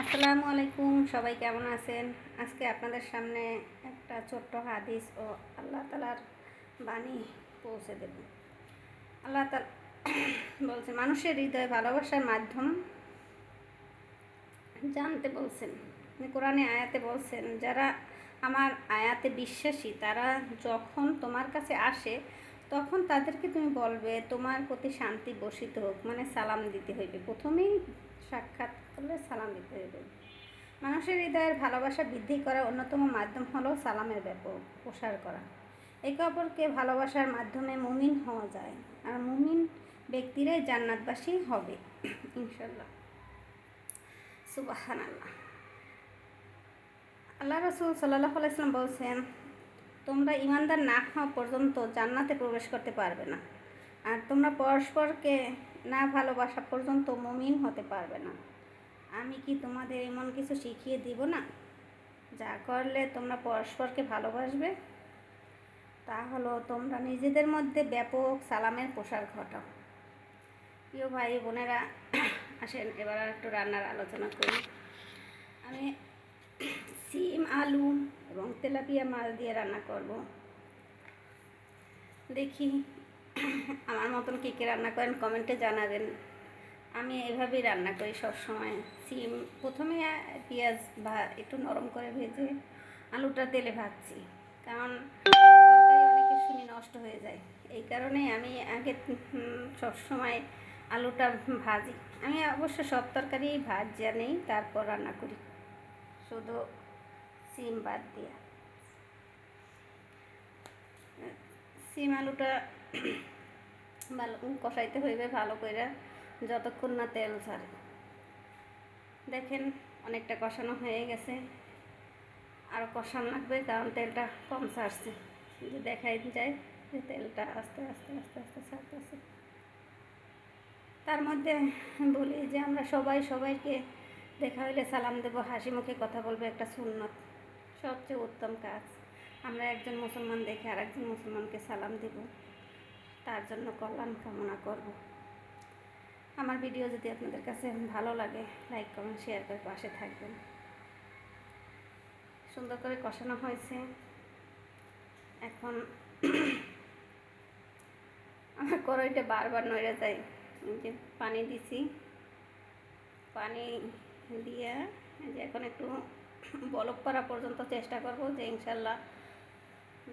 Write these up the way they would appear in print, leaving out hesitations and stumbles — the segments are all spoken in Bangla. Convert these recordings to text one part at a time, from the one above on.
আসসালামু আলাইকুম, সবাই কেমন আছেন? আজকে আপনাদের সামনে একটা ছোট্ট হাদিস ও আল্লাহ তাআলার বাণী পৌঁছে দেব। আল্লাহ তাআলা বলছেন, মানুষের হৃদয়ে ভালোবাসার মাধ্যম জানতে বলছেন। কোরআনে আয়াতে বলছেন, যারা আমার আয়াতে বিশ্বাসী তারা যখন তোমার কাছে আসে তখন তাদেরকে তুমি বলবে তোমার প্রতি শান্তি বর্ষিত হোক, মানে সালাম দিতে হইবে। প্রথমেই সাক্ষাৎ করলে সালাম দিতে হইবে। মানুষের হৃদয়ের ভালোবাসা বৃদ্ধি করার অন্যতম মাধ্যম হলো সালামের ব্যাপক প্রসার করা। একে অপরকে ভালোবাসার মাধ্যমে মুমিন হওয়া যায়, আর মুমিন ব্যক্তিরাই জান্নাতবাসী হবে ইনশাল্লাহ। সুবহানাল্লাহ। আল্লাহ রাসূল সাল্লাল্লাহু আলাইহি ওয়াসাল্লাম বলছেন, তোমরা ইমানদার না হওয়া পর্যন্ত জান্নাতে প্রবেশ করতে পারবে না, আর তোমরা পরস্পরকে না ভালোবাসা পর্যন্ত মুমিন হতে পারবে না। আমি কি তোমাদের এমন কিছু শিখিয়ে দিব না যা করলে তোমরা পরস্পরকে ভালোবাসবে? তা হলো তোমরা নিজেদের মধ্যে ব্যাপক সালামের প্রসার ঘটাও। প্রিয় ভাই বোনেরা, আসেন এবার আর একটু রান্নার আলোচনা করি। আমি সিম, আলু এবং তেলাপিয়া মাছ দিয়ে রান্না করব। দেখি আমার মতন কী কী রান্না করেন কমেন্টে জানাবেন। আমি এভাবেই রান্না করি সবসময়। সিম প্রথমে পেঁয়াজ একটু নরম করে ভেজে আলুটা তেলে ভাজছি, কারণ তরকারি অনেকে শুনি নষ্ট হয়ে যায়। এই কারণে আমি আগে সবসময় আলুটা ভাজি। আমি অবশ্য সব তরকারি ভাজা নেই, তারপর রান্না করি, শুধু সিম বাদ দিয়া। সিম আলুটা ভালো কষাইতে হইবে ভালো করে, যতক্ষণ না তেল ছাড়ে। দেখেন অনেকটা কষানো হয়ে গেছে, আরও কষানো লাগবে, কারণ তেলটা কম ছাড়ছে। যদি দেখাই যায় যে তেলটা আস্তে আস্তে আস্তে আস্তে ছাড়তেছে। তার মধ্যে বলি যে আমরা সবাইকে দেখা হইলে সালাম দেব, হাসি মুখে কথা বলবো, একটা সুন্নত, সবচেয়ে উত্তম কাজ। আমরা একজন মুসলমান দেখে আর একজন মুসলমানকে সালাম দেব, তার জন্য কল্যাণ কামনা করব। আমার ভিডিও যদি আপনাদের কাছে ভালো লাগে, লাইক কমেন্ট শেয়ার করে পাশে থাকবেন। সুন্দর করে কষানো হয়েছে। এখন আমার কড়াইটা বারবার নড়ে যায়, যে পানি দিছি, পানি দিয়ে যে এখন একটু বলক করা পর্যন্ত চেষ্টা করব, যে ইনশাল্লাহ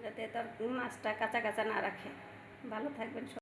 যাতে তার মাছটা কাঁচা কাঁচা না রাখে। ভালো থাকবেন।